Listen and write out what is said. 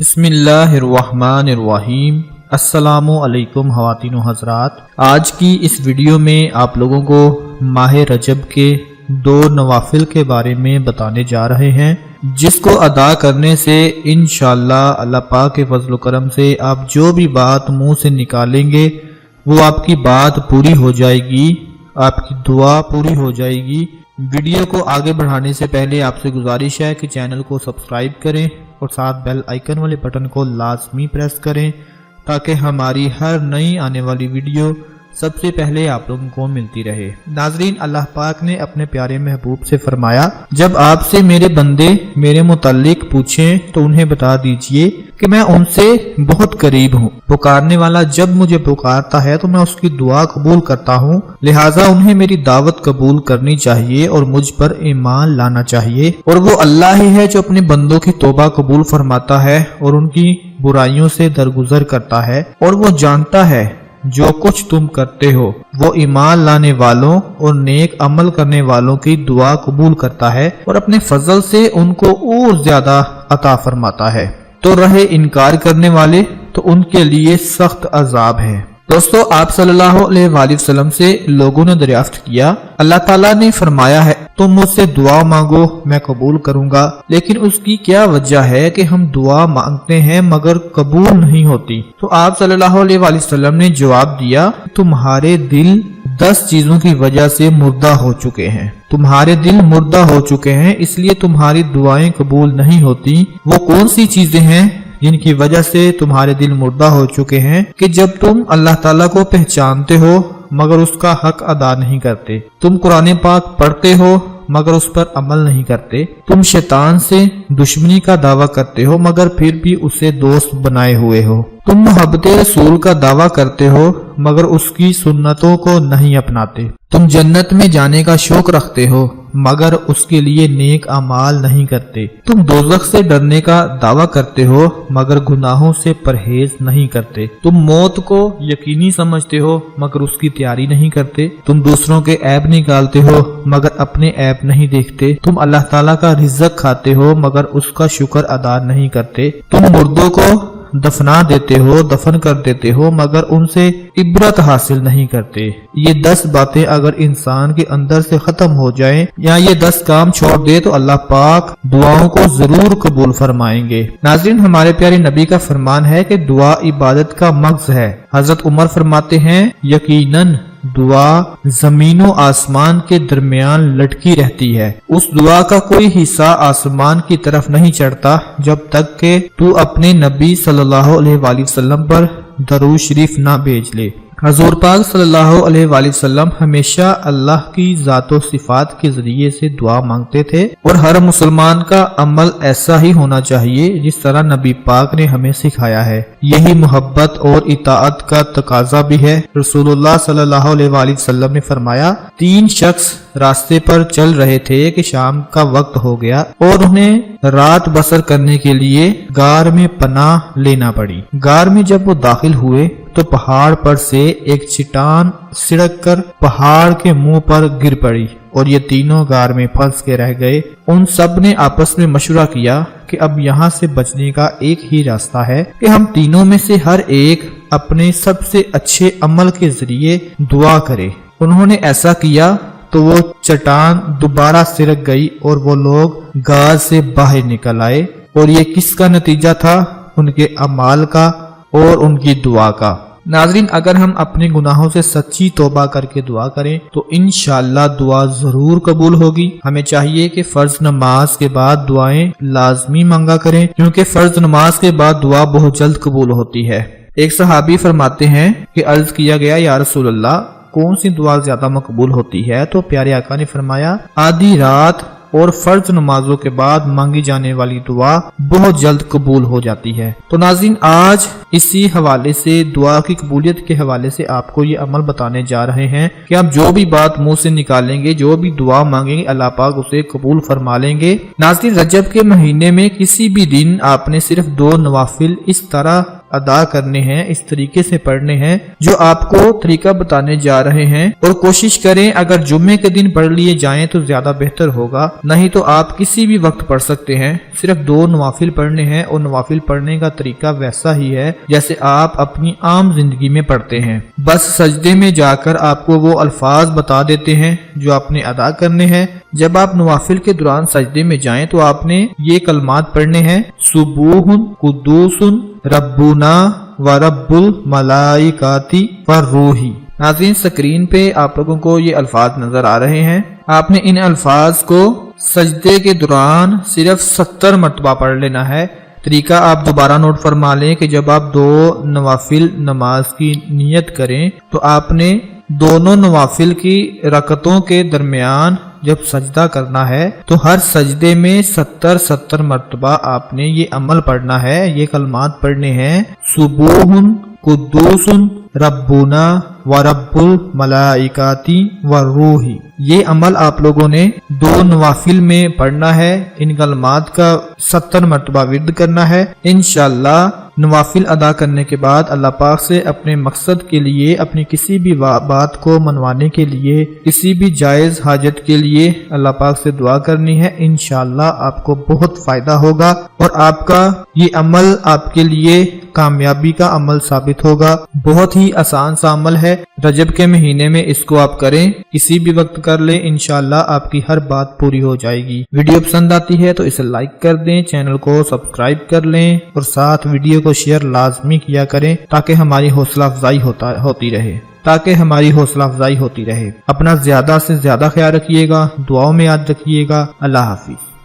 بسم اللہ الرحمن الرحیم۔ السلام علیکم خواتین و حضرات، آج کی اس ویڈیو میں آپ لوگوں کو ماہ رجب کے 2 نوافل کے بارے میں بتانے جا رہے ہیں، جس کو ادا کرنے سے انشاءاللہ اللہ پاک کے فضل و کرم سے آپ جو بھی بات منہ سے نکالیں گے وہ آپ کی بات پوری ہو جائے گی، آپ کی دعا پوری ہو جائے گی۔ ویڈیو کو آگے بڑھانے سے پہلے آپ سے گزارش ہے کہ چینل کو سبسکرائب کریں اور ساتھ بیل آئیکن والے بٹن کو لازمی پریس کریں تاکہ ہماری ہر نئی آنے والی ویڈیو سب سے پہلے آپ لوگوں کو ملتی رہے۔ ناظرین، اللہ پاک نے اپنے پیارے محبوب سے فرمایا، جب آپ سے میرے بندے میرے متعلق پوچھیں تو انہیں بتا دیجئے کہ میں ان سے بہت قریب ہوں، پکارنے والا جب مجھے پکارتا ہے تو میں اس کی دعا قبول کرتا ہوں، لہٰذا انہیں میری دعوت قبول کرنی چاہیے اور مجھ پر ایمان لانا چاہیے، اور وہ اللہ ہی ہے جو اپنے بندوں کی توبہ قبول فرماتا ہے اور ان کی برائیوں سے درگزر کرتا ہے، اور وہ جانتا ہے جو کچھ تم کرتے ہو، وہ ایمان لانے والوں اور نیک عمل کرنے والوں کی دعا قبول کرتا ہے اور اپنے فضل سے ان کو اور زیادہ عطا فرماتا ہے۔ تو رہے انکار کرنے والے تو ان کے لیے سخت عذاب ہے۔ دوستو، آپ صلی اللہ علیہ وآلہ وسلم سے لوگوں نے دریافت کیا، اللہ تعالیٰ نے فرمایا ہے تم مجھ سے دعا مانگو میں قبول کروں گا، لیکن اس کی کیا وجہ ہے کہ ہم دعا مانگتے ہیں مگر قبول نہیں ہوتی؟ تو آپ صلی اللہ علیہ وآلہ وسلم نے جواب دیا، تمہارے دل 10 چیزوں کی وجہ سے مردہ ہو چکے ہیں، تمہارے دل مردہ ہو چکے ہیں، اس لیے تمہاری دعائیں قبول نہیں ہوتی۔ وہ کون سی چیزیں ہیں جن کی وجہ سے تمہارے دل مردہ ہو چکے ہیں؟ کہ جب تم اللہ تعالیٰ کو پہچانتے ہو مگر اس کا حق ادا نہیں کرتے، تم قرآن پاک پڑھتے ہو مگر اس پر عمل نہیں کرتے، تم شیطان سے دشمنی کا دعویٰ کرتے ہو مگر پھر بھی اسے دوست بنائے ہوئے ہو، تم محبت رسول کا دعویٰ کرتے ہو مگر اس کی سنتوں کو نہیں اپناتے، تم جنت میں جانے کا شوق رکھتے ہو مگر اس کے لیے نیک اعمال نہیں کرتے، تم دوزخ سے ڈرنے کا دعویٰ کرتے ہو مگر گناہوں سے پرہیز نہیں کرتے، تم موت کو یقینی سمجھتے ہو مگر اس کی تیاری نہیں کرتے، تم دوسروں کے عیب نکالتے ہو مگر اپنے عیب نہیں دیکھتے، تم اللہ تعالیٰ کا رزق کھاتے ہو مگر اس کا شکر ادا نہیں کرتے، تم مردوں کو دفنا دیتے ہو، دفن کر دیتے ہو مگر ان سے عبرت حاصل نہیں کرتے۔ یہ 10 باتیں اگر انسان کے اندر سے ختم ہو جائیں یا یہ 10 کام چھوڑ دے تو اللہ پاک دعاؤں کو ضرور قبول فرمائیں گے۔ ناظرین، ہمارے پیارے نبی کا فرمان ہے کہ دعا عبادت کا مغز ہے۔ حضرت عمر فرماتے ہیں، یقیناً دعا زمین و آسمان کے درمیان لٹکی رہتی ہے، اس دعا کا کوئی حصہ آسمان کی طرف نہیں چڑھتا جب تک کہ تو اپنے نبی صلی اللہ علیہ وآلہ وسلم پر درود شریف نہ بھیج لے۔ حضور پاک صلی اللہ علیہ وآلہ وسلم ہمیشہ اللہ کی ذات و صفات کے ذریعے سے دعا مانگتے تھے، اور ہر مسلمان کا عمل ایسا ہی ہونا چاہیے جس طرح نبی پاک نے ہمیں سکھایا ہے۔ یہی محبت اور اطاعت کا تقاضا بھی ہے۔ رسول اللہ صلی اللہ علیہ وآلہ وسلم نے فرمایا، 3 شخص راستے پر چل رہے تھے کہ شام کا وقت ہو گیا اور انہیں رات بسر کرنے کے لیے غار میں پناہ لینا پڑی۔ غار میں جب وہ داخل ہوئے تو پہاڑ پر سے ایک چٹان سڑک کر پہاڑ کے منہ پر گر پڑی اور یہ تینوں غار میں پھنس کے رہ گئے۔ ان سب نے آپس میں مشورہ کیا کہ اب یہاں سے بچنے کا ایک ہی راستہ ہے کہ ہم تینوں میں سے ہر ایک اپنے سب سے اچھے عمل کے ذریعے دعا کرے۔ انہوں نے ایسا کیا تو وہ چٹان دوبارہ سرک گئی اور وہ لوگ غار سے باہر نکل آئے، اور یہ کس کا نتیجہ تھا؟ ان کے اعمال کا اور ان کی دعا کا۔ ناظرین، اگر ہم اپنے گناہوں سے سچی توبہ کر کے دعا کریں تو انشاءاللہ دعا ضرور قبول ہوگی۔ ہمیں چاہیے کہ فرض نماز کے بعد دعائیں لازمی مانگا کریں، کیونکہ فرض نماز کے بعد دعا بہت جلد قبول ہوتی ہے۔ ایک صحابی فرماتے ہیں کہ عرض کیا گیا، یا رسول اللہ، کون سی دعا زیادہ مقبول ہوتی ہے؟ تو پیارے آقا نے فرمایا، آدھی رات اور فرض نمازوں کے بعد مانگی جانے والی دعا بہت جلد قبول ہو جاتی ہے۔ تو ناظرین، آج اسی حوالے سے دعا کی قبولیت کے حوالے سے آپ کو یہ عمل بتانے جا رہے ہیں کہ آپ جو بھی بات منہ سے نکالیں گے، جو بھی دعا مانگیں گے، اللہ پاک اسے قبول فرما لیں گے۔ ناظرین، رجب کے مہینے میں کسی بھی دن آپ نے صرف 2 نوافل اس طرح ادا کرنے ہیں، اس طریقے سے پڑھنے ہیں جو آپ کو طریقہ بتانے جا رہے ہیں، اور کوشش کریں اگر جمعے کے دن پڑھ لیے جائیں تو زیادہ بہتر ہوگا، نہیں تو آپ کسی بھی وقت پڑھ سکتے ہیں۔ صرف 2 نوافل پڑھنے ہیں، اور نوافل پڑھنے کا طریقہ ویسا ہی ہے جیسے آپ اپنی عام زندگی میں پڑھتے ہیں۔ بس سجدے میں جا کر آپ کو وہ الفاظ بتا دیتے ہیں جو آپ نے ادا کرنے ہیں۔ جب آپ نوافل کے دوران سجدے میں جائیں تو آپ نے یہ کلمات پڑھنے ہیں: سبوح قدوس ربنا و رب الملائکۃ والروح۔ ناظرین، سکرین پہ آپ لوگوں کو یہ الفاظ نظر آ رہے ہیں۔ آپ نے ان الفاظ کو سجدے کے دوران صرف 70 مرتبہ پڑھ لینا ہے۔ طریقہ آپ دوبارہ نوٹ فرما لیں کہ جب آپ 2 نوافل نماز کی نیت کریں تو آپ نے دونوں نوافل کی رکعتوں کے درمیان جب سجدہ کرنا ہے تو ہر سجدے میں 70 مرتبہ آپ نے یہ عمل پڑھنا ہے، یہ کلمات پڑھنے ہیں: سبوح قدوس ربنا و رب الملائکۃ والروح۔ یہ عمل آپ لوگوں نے 2 نوافل میں پڑھنا ہے، ان کلمات کا 70 مرتبہ ورد کرنا ہے۔ انشاءاللہ نوافل ادا کرنے کے بعد اللہ پاک سے اپنے مقصد کے لیے، اپنی کسی بھی بات کو منوانے کے لیے، کسی بھی جائز حاجت کے لیے اللہ پاک سے دعا کرنی ہے۔ انشاءاللہ آپ کو بہت فائدہ ہوگا اور آپ کا یہ عمل آپ کے لیے کامیابی کا عمل ثابت ہوگا۔ بہت ہی آسان سا عمل ہے، رجب کے مہینے میں اس کو آپ کریں، کسی بھی وقت کر لیں، انشاءاللہ آپ کی ہر بات پوری ہو جائے گی۔ ویڈیو پسند آتی ہے تو اسے لائک کر دیں، چینل کو سبسکرائب کر لیں اور ساتھ ویڈیو کو شیئر لازمی کیا کریں تاکہ ہماری حوصلہ افزائی ہوتی رہے۔ اپنا زیادہ سے زیادہ خیال رکھیے گا، دعاؤں میں یاد رکھیے گا۔ اللہ حافظ۔